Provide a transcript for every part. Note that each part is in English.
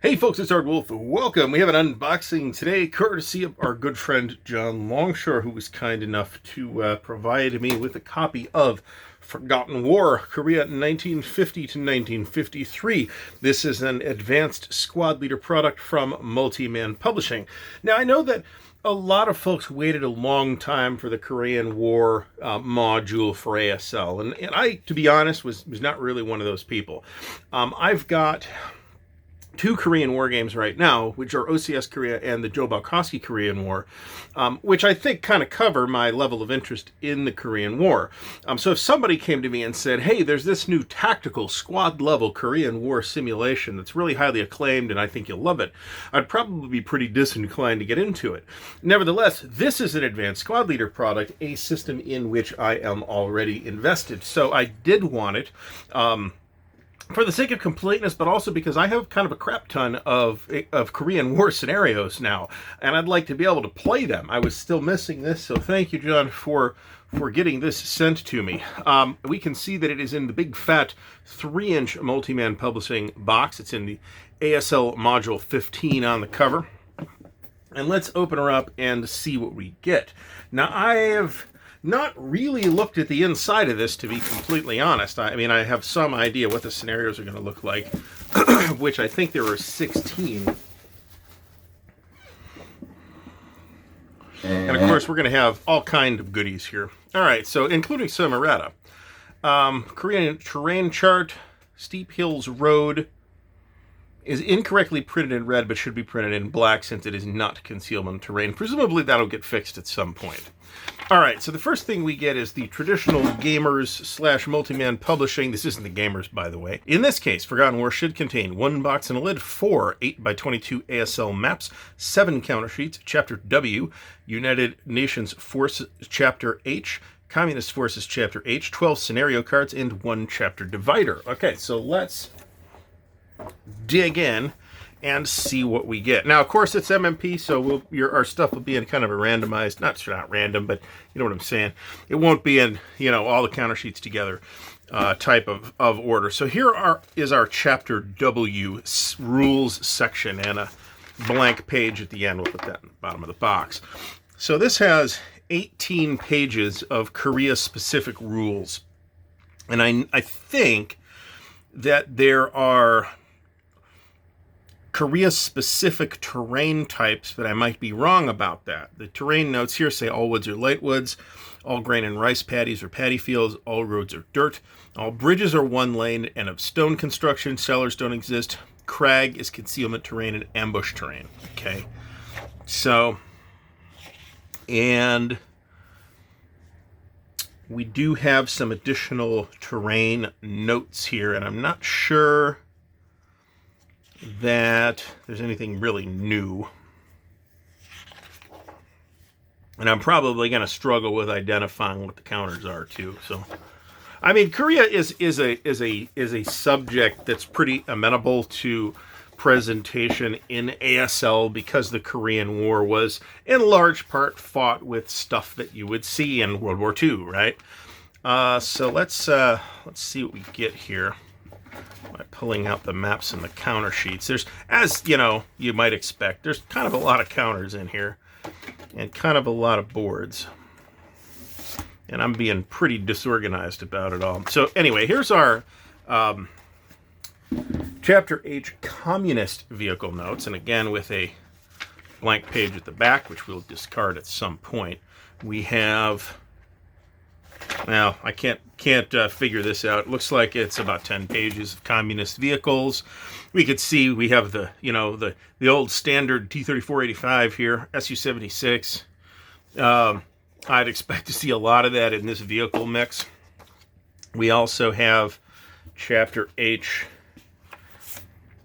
Hey folks, it's Ardwulf. Welcome. We have an unboxing today, courtesy of our good friend John Longshore, who was kind enough to provide me with a copy of Forgotten War, Korea 1950 to 1953. This is an advanced squad leader product from Multi-Man Publishing. Now, I know that a lot of folks waited a long time for the Korean War module for ASL, and I, to be honest, was not really one of those people. I've got two Korean War games right now, which are OCS Korea and the Joe Balkowski Korean War, which I think kind of cover my level of interest in the Korean War. So if somebody came to me and said, hey, there's this new tactical squad level Korean War simulation that's really highly acclaimed and I think you'll love it, I'd probably be pretty disinclined to get into it. Nevertheless, this is an advanced squad leader product, a system in which I am already invested. So I did want it. For the sake of completeness, but also because I have kind of a crap ton of Korean War scenarios now, and I'd like to be able to play them. I was still missing this, so thank you, John, for getting this sent to me. We can see that it is in the big fat 3-inch Multi-Man Publishing box. It's in the ASL Module 15 on the cover. And let's open her up and see what we get. Now, I have not really looked at the inside of this, to be completely honest. I mean, I have some idea what the scenarios are going to look like, which I think there were 16. And of course, we're going to have all kind of goodies here. All right, so including some errata. Korean terrain chart, Steep Hills Road is incorrectly printed in red, but should be printed in black since it is not concealment terrain. Presumably that'll get fixed at some point. All right, so the first thing we get is the traditional Gamers / Multi-Man Publishing. This isn't the Gamers, by the way. In this case, Forgotten War should contain 1 box and a lid, 4 8x22 ASL maps, 7 counter sheets, Chapter W, United Nations Forces Chapter H, Communist Forces Chapter H, 12 scenario cards, and 1 chapter divider. Okay, so let's dig in and see what we get. Now, of course, it's MMP, so our stuff will be in kind of a randomized, not random, but you know what I'm saying. It won't be in, all the counter sheets together type of order. So here is our Chapter W rules section and a blank page at the end. We'll put that in the bottom of the box. So this has 18 pages of Korea-specific rules. And I think that there are Korea-specific terrain types, but I might be wrong about that. The terrain notes here say all woods are light woods, all grain and rice paddies are paddy fields, all roads are dirt, all bridges are one lane and of stone construction, cellars don't exist, crag is concealment terrain and ambush terrain. Okay, so, and we do have some additional terrain notes here, and I'm not sure that there's anything really new. And I'm probably going to struggle with identifying what the counters are too. So, I mean, Korea is a subject that's pretty amenable to presentation in ASL because the Korean War was in large part fought with stuff that you would see in World War II, right? So let's see what we get here by pulling out the maps and the counter sheets. There's, as you might expect, there's kind of a lot of counters in here and kind of a lot of boards. And I'm being pretty disorganized about it all. So anyway, here's our Chapter H Communist Vehicle Notes. And again, with a blank page at the back, which we'll discard at some point. We have, well, I can't figure this out. It looks like it's about 10 pages of communist vehicles. We could see we have the old standard T-3485 here, Su-76. I'd expect to see a lot of that in this vehicle mix. We also have Chapter H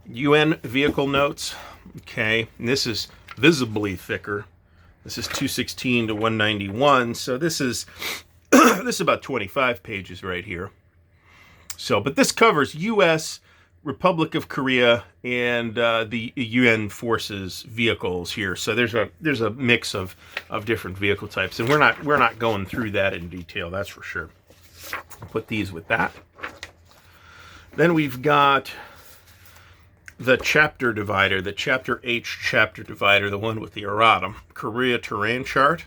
UN vehicle notes. Okay, and this is visibly thicker. This is 216 to 191. So this is this is about 25 pages right here. So, but this covers U.S., Republic of Korea, and the UN forces vehicles here. So there's a mix of different vehicle types, and we're not going through that in detail. That's for sure. I'll put these with that. Then we've got the chapter divider, the chapter H chapter divider, the one with the erratum. Korea terrain chart.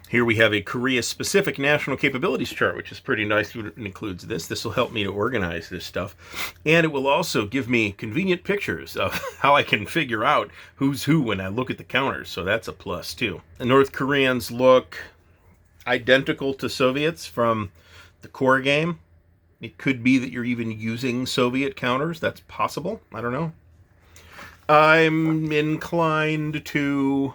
Here we have a Korea-specific national capabilities chart, which is pretty nice. It includes this. This will help me to organize this stuff. And it will also give me convenient pictures of how I can figure out who's who when I look at the counters. So that's a plus, too. The North Koreans look identical to Soviets from the core game. It could be that you're even using Soviet counters. That's possible. I don't know. I'm inclined to...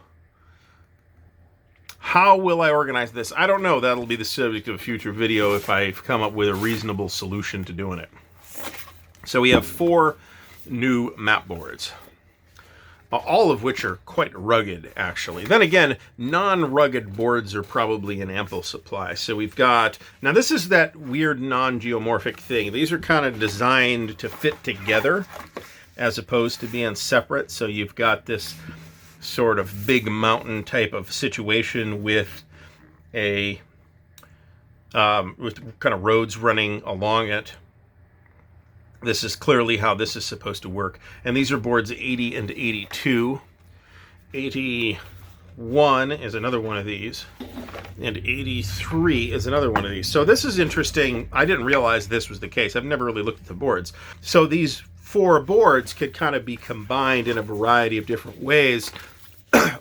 How will I organize this? I don't know. That'll be the subject of a future video if I come up with a reasonable solution to doing it. So we have 4 new map boards, all of which are quite rugged, actually. Then again, non-rugged boards are probably in ample supply. So we've got... Now, this is that weird non-geomorphic thing. These are kind of designed to fit together as opposed to being separate. So you've got this sort of big mountain type of situation with a with kind of roads running along it. This is clearly how this is supposed to work. And these are boards 80 and 82. 81 is another one of these. And 83 is another one of these. So this is interesting. I didn't realize this was the case. I've never really looked at the boards. So these 4 boards could kind of be combined in a variety of different ways,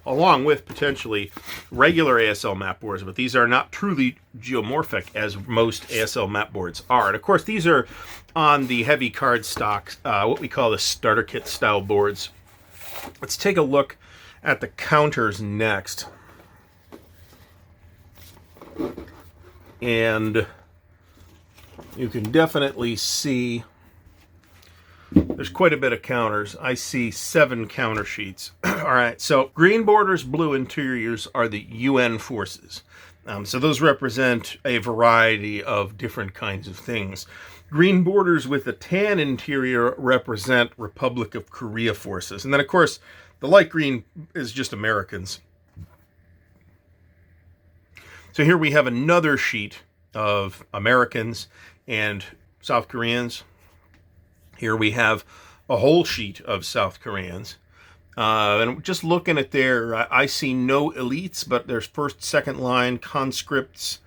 along with potentially regular ASL map boards, but these are not truly geomorphic as most ASL map boards are. And of course, these are on the heavy card stock, what we call the starter kit style boards. Let's take a look at the counters next. And you can definitely see there's quite a bit of counters. I see 7 counter sheets. All right, so green borders, blue interiors are the UN forces. So those represent a variety of different kinds of things. Green borders with a tan interior represent Republic of Korea forces. And then, of course, the light green is just Americans. So here we have another sheet of Americans and South Koreans. Here we have a whole sheet of South Koreans. And just looking at there, I see no elites, but there's first, second line conscripts.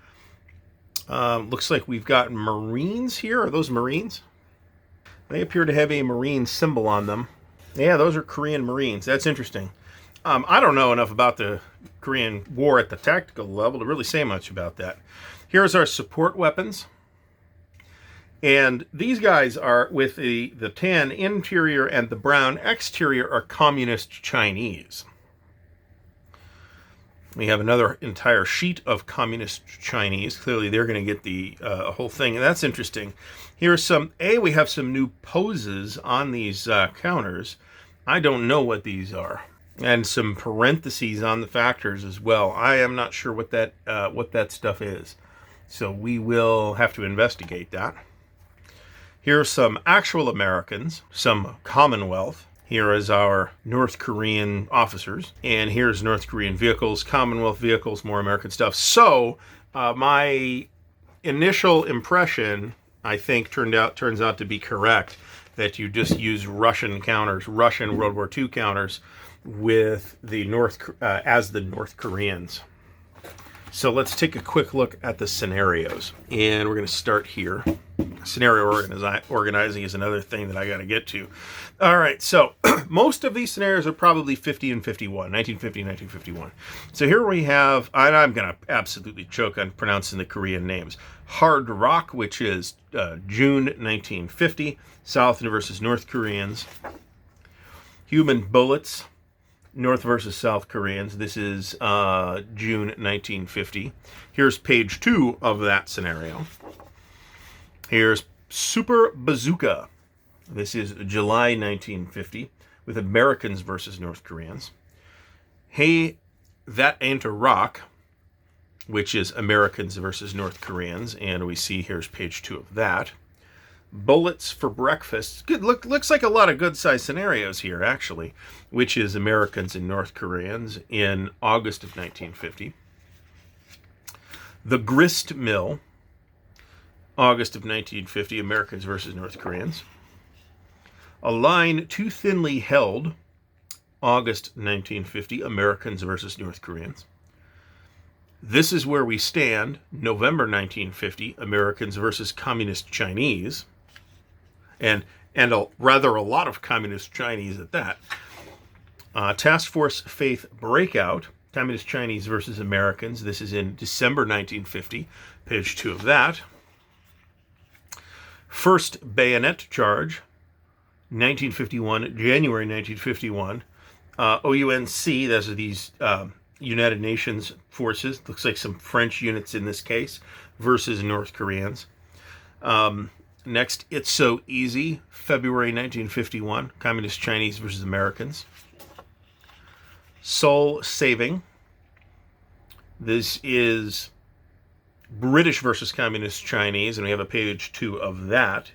Looks like we've got Marines here. Are those Marines? They appear to have a Marine symbol on them. Yeah, those are Korean Marines. That's interesting. I don't know enough about the Korean War at the tactical level to really say much about that. Here's our support weapons. And these guys are with the tan interior and the brown exterior are communist Chinese. We have another entire sheet of communist Chinese. Clearly, they're going to get the whole thing. And that's interesting. Here's some, we have some new poses on these counters. I don't know what these are. And some parentheses on the factors as well. I am not sure what that stuff is. So we will have to investigate that. Here are some actual Americans, some Commonwealth. Here is our North Korean officers. And here's North Korean vehicles, Commonwealth vehicles, more American stuff. So my initial impression, I think, turns out to be correct, that you just use Russian counters, Russian World War II counters with the as the North Koreans. So let's take a quick look at the scenarios. And we're going to start here. Scenario organizing is another thing that I got to get to. All right, so most of these scenarios are probably 50 and 51, 1950, 1951. So here we have, and I'm going to absolutely choke on pronouncing the Korean names. Hard Rock, which is June 1950, South versus North Koreans. Human Bullets, North versus South Koreans. This is June 1950. Here's page 2 of that scenario. Here's Super Bazooka. This is July 1950 with Americans versus North Koreans. Hey, That Ain't a Rock, which is Americans versus North Koreans. And we see here's page 2 of that. Bullets for Breakfast. Good, looks like a lot of good-sized scenarios here, actually, which is Americans and North Koreans in August of 1950. The Grist Mill, August of 1950, Americans versus North Koreans. A line too thinly held, August 1950, Americans versus North Koreans. This is where we stand, November 1950, Americans versus Communist Chinese, and rather a lot of Communist Chinese at that. Task Force Faith Breakout, Communist Chinese versus Americans. This is in December 1950, page 2 of that. First Bayonet Charge, 1951, January 1951. OUNC, those are these United Nations forces. Looks like some French units in this case, versus North Koreans. Next, It's So Easy, February 1951, Communist Chinese versus Americans. Soul Saving. This is British versus Communist Chinese, and we have a page 2 of that.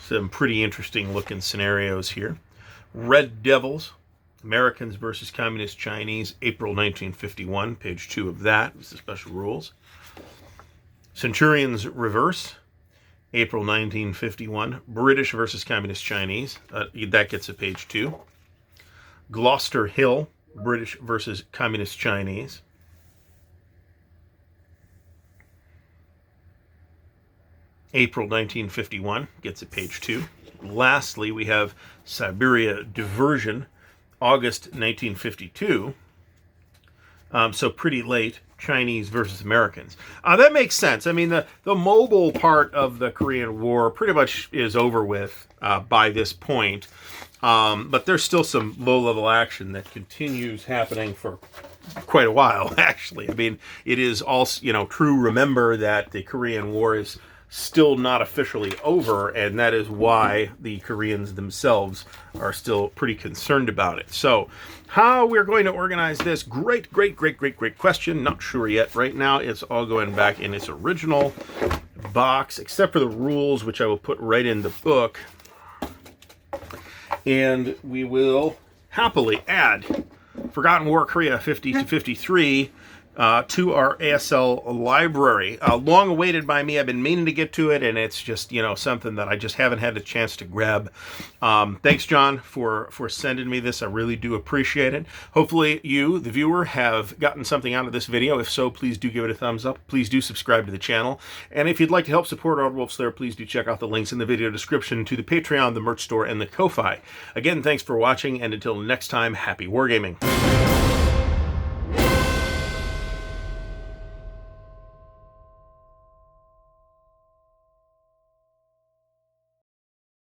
Some pretty interesting looking scenarios here. Red Devils, Americans versus Communist Chinese, April 1951, page 2 of that. This is special rules. Centurions Reverse, April 1951, British versus Communist Chinese. That gets a page 2. Gloucester Hill, British versus Communist Chinese. April 1951 gets a page 2. Lastly, we have Siberia Diversion, August 1952. So pretty late, Chinese versus Americans. That makes sense. I mean, the mobile part of the Korean War pretty much is over with by this point. But there's still some low-level action that continues happening for quite a while, actually. I mean, it is also, true. Remember that the Korean War is still not officially over, and that is why the Koreans themselves are still pretty concerned about it. So, how we're going to organize this, great question. Not sure yet. Right now, it's all going back in its original box, except for the rules, which I will put right in the book. And we will happily add Forgotten War Korea 50 to 53 to our ASL library. Long awaited by me. I've been meaning to get to it, and it's just, something that I just haven't had a chance to grab. Thanks, John, for sending me this. I really do appreciate it. Hopefully you, the viewer, have gotten something out of this video. If so, please do give it a thumbs up. Please do subscribe to the channel. And if you'd like to help support Ardwulf's Lair, please do check out the links in the video description to the Patreon, the merch store, and the Ko-Fi. Again, thanks for watching, and until next time, happy wargaming.